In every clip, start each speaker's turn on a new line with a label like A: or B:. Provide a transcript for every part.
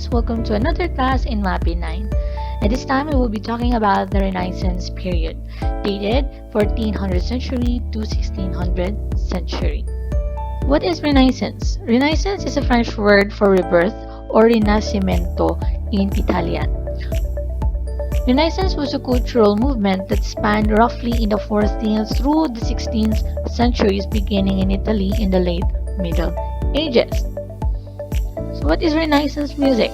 A: students, welcome to another class in MAPEH 9. At this time, we will be talking about the Renaissance period, dated 1400th century to 1600th century. What is Renaissance? Renaissance is a French word for rebirth or rinascimento in Italian. Renaissance was a cultural movement that spanned roughly in the 14th through the 16th centuries, beginning in Italy in the late Middle Ages. So what is Renaissance music?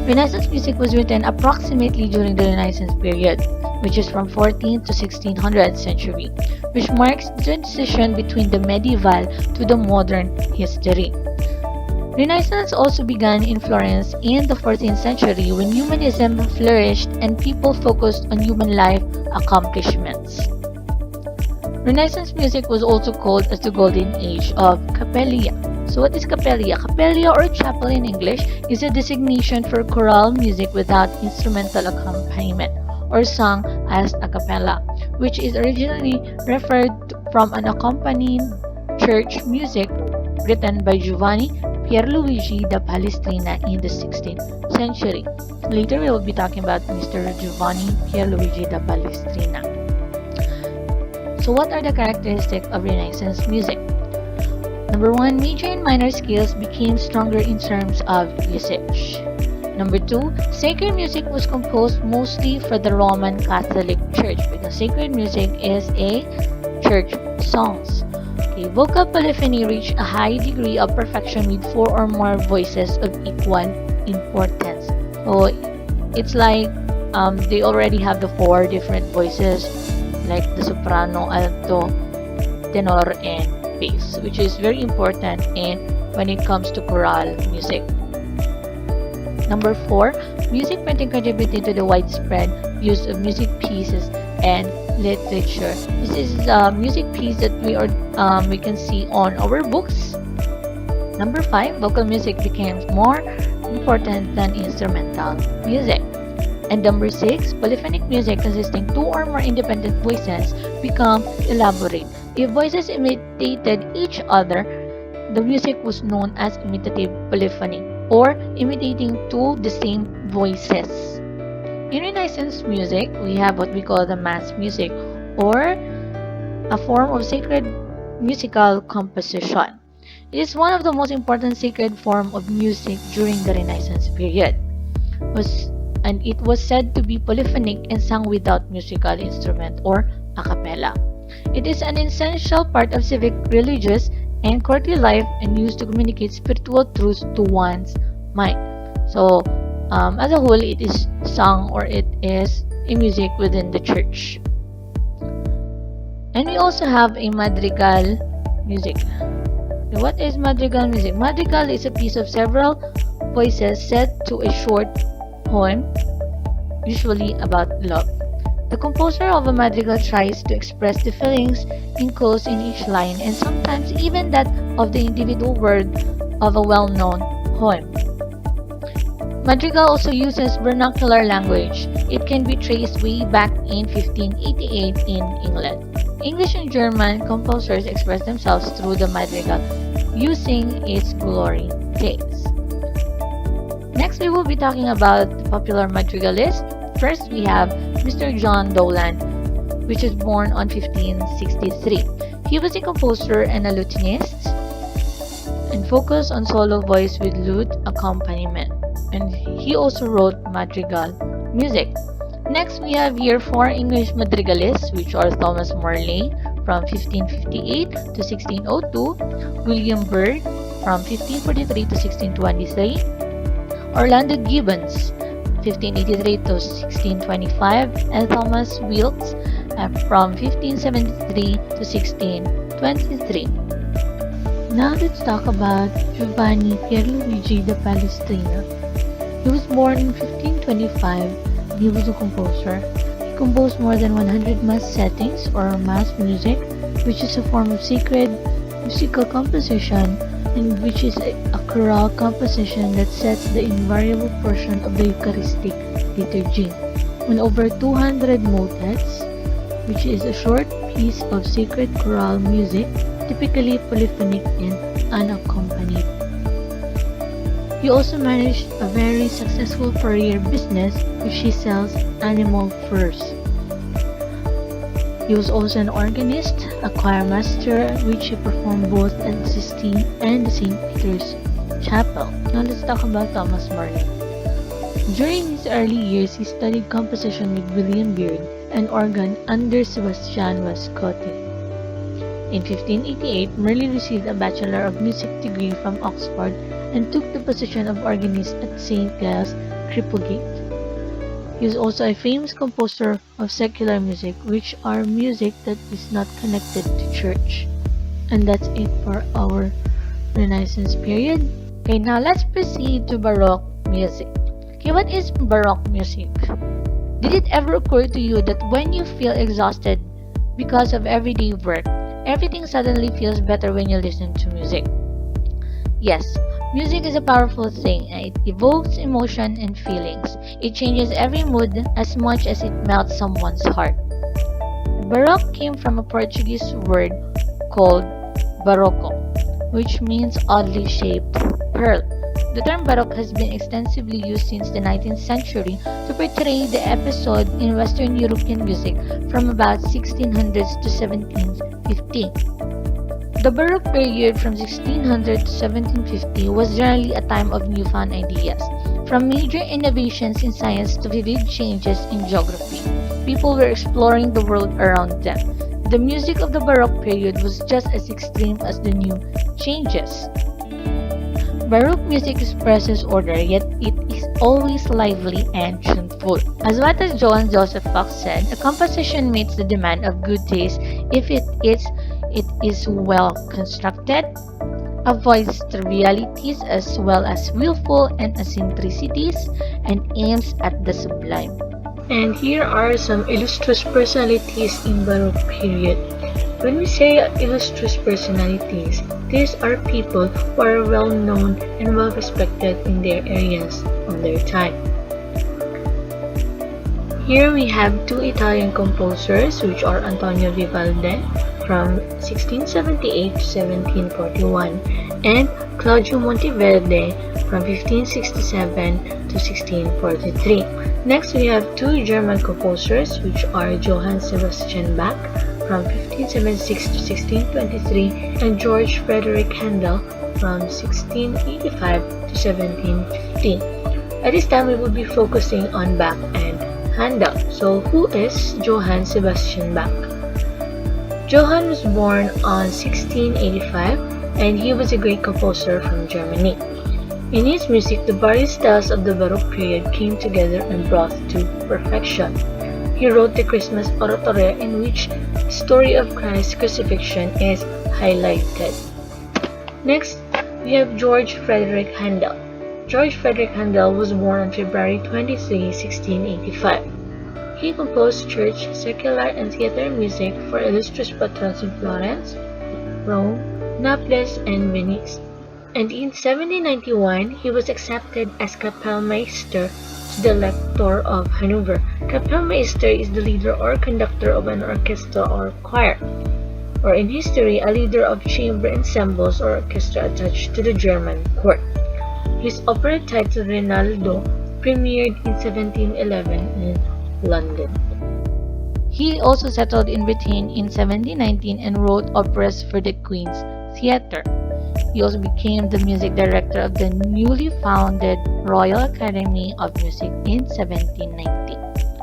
A: Renaissance music was written approximately during the Renaissance period, which is from 14th to 1600th century, which marks the transition between the medieval to the modern history. Renaissance also began in Florence in the 14th century when humanism flourished and people focused on human life accomplishments. Renaissance music was also called as the Golden Age of Capella. So what is Capella? Capella, or chapel in English, is a designation for choral music without instrumental accompaniment, or sung as a cappella, which is originally referred from an accompanying church music written by Giovanni Pierluigi da Palestrina in the 16th century. Later, we will be talking about Mr. Giovanni Pierluigi da Palestrina. So what are the characteristics of Renaissance music? Number 1, major and minor scales became stronger in terms of usage. Number 2, sacred music was composed mostly for the Roman Catholic Church because sacred music is a church songs. Okay, vocal polyphony reached a high degree of perfection with 4 or more voices of equal importance. So it's like they already have the 4 different voices, like the soprano, alto, tenor, and bass, which is very important when it comes to choral music. Number 4, music printing contributed to the widespread use of music pieces and literature. This is a music piece that we can see on our books. Number 5, vocal music became more important than instrumental music. And number 6, polyphonic music consisting 2 or more independent voices become elaborate. If voices imitated each other, the music was known as imitative polyphony, or imitating 2 distinct voices. In Renaissance music, we have what we call the Mass music, or a form of sacred musical composition. It is one of the most important sacred forms of music during the Renaissance period. And it was said to be polyphonic and sung without musical instrument or a cappella. It is an essential part of civic, religious, and courtly life and used to communicate spiritual truths to one's mind. So, as a whole, it is sung or it is a music within the church. And we also have a madrigal music. What is madrigal music? Madrigal is a piece of several voices set to a short poem, usually about love. The composer of a madrigal tries to express the feelings enclosed in each line and sometimes even that of the individual word of a well-known poem. Madrigal also uses vernacular language. It can be traced way back in 1588 in England. English and German composers express themselves through the madrigal using its glory days. Next, we will be talking about the popular madrigalist. First, we have Mr. John Dowland, which was born on 1563. He was a composer and a lutenist and focused on solo voice with lute accompaniment. And he also wrote madrigal music. Next, we have here 4 English madrigalists, which are Thomas Morley from 1558 to 1602, William Byrd from 1543 to 1623, Orlando Gibbons, 1583 to 1625, and Thomas Wilkes from 1573 to 1623. Now let's talk about Giovanni Pierluigi da Palestrina. He was born in 1525 and he was a composer. He composed more than 100 mass settings or mass music, which is a form of sacred musical composition and which is a choral composition that sets the invariable portion of the Eucharistic liturgy. On over 200 motets, which is a short piece of sacred choral music, typically polyphonic and unaccompanied. He also managed a very successful career business which he sells animal furs. He was also an organist, a choir master, which he performed both at the Sistine and the St. Peter's Chapel. Now let's talk about Thomas Marley. During his early years, he studied composition with William Byrd and organ under Sebastian Vascotti. In 1588, Marley received a Bachelor of Music degree from Oxford and took the position of organist at St. Giles, Cripplegate. He is also a famous composer of secular music, which are music that is not connected to church. And that's it for our Renaissance period. Okay, now let's proceed to Baroque music. Okay, what is Baroque music? Did it ever occur to you that when you feel exhausted because of everyday work, everything suddenly feels better when you listen to music? Yes, music is a powerful thing and it evokes emotion and feelings. It changes every mood as much as it melts someone's heart. Baroque came from a Portuguese word called barroco, which means oddly shaped pearl. The term Baroque has been extensively used since the 19th century to portray the episode in Western European music from about 1600s to 1750. The Baroque period from 1600 to 1750 was generally a time of newfound ideas, from major innovations in science to vivid changes in geography. People were exploring the world around them. The music of the Baroque period was just as extreme as the new changes. Baroque music expresses order, yet it is always lively and tuneful. As what as Johann Joseph Bach said, a composition meets the demand of good taste if it is well constructed, avoids trivialities as well as willful and eccentricities, and aims at the sublime. And here are some illustrious personalities in Baroque period. When we say illustrious personalities, these are people who are well known and well respected in their areas of their time. Here we have two Italian composers, which are Antonio Vivaldi from 1678 to 1741 and Claudio Monteverdi from 1567 to 1643. Next we have two German composers, which are Johann Sebastian Bach from 1576 to 1623 and George Frederick Handel from 1685 to 1715. At this time we will be focusing on Bach and Handel. So who is Johann Sebastian Bach? Johann was born on 1685 and he was a great composer from Germany. In his music, the various styles of the Baroque period came together and brought to perfection. He wrote the Christmas Oratorio, in which the story of Christ's crucifixion is highlighted. Next, we have George Frederick Handel. George Frederick Handel was born on February 23, 1685. He composed church, secular, and theater music for illustrious patrons in Florence, Rome, Naples, and Venice. And in 1791, he was accepted as Kapellmeister to the Elector of Hanover. Kapellmeister is the leader or conductor of an orchestra or choir, or in history, a leader of chamber ensembles or orchestra attached to the German court. His opera title Rinaldo premiered in 1711 in London. He also settled in Britain in 1719 and wrote operas for the Queen's Theatre. He also became the music director of the newly founded Royal Academy of Music in 1790.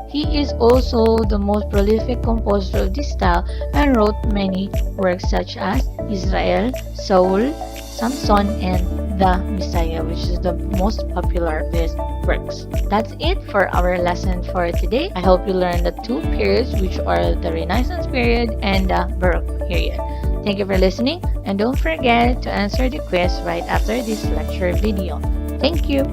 A: He is also the most prolific composer of this style and wrote many works such as Israel, Saul, Samson, and The Messiah, which is the most popular of his works. That's it for our lesson for today. I hope you learned the two periods, which are the Renaissance period and the Baroque period. Thank you for listening, and don't forget to answer the quiz right after this lecture video. Thank you!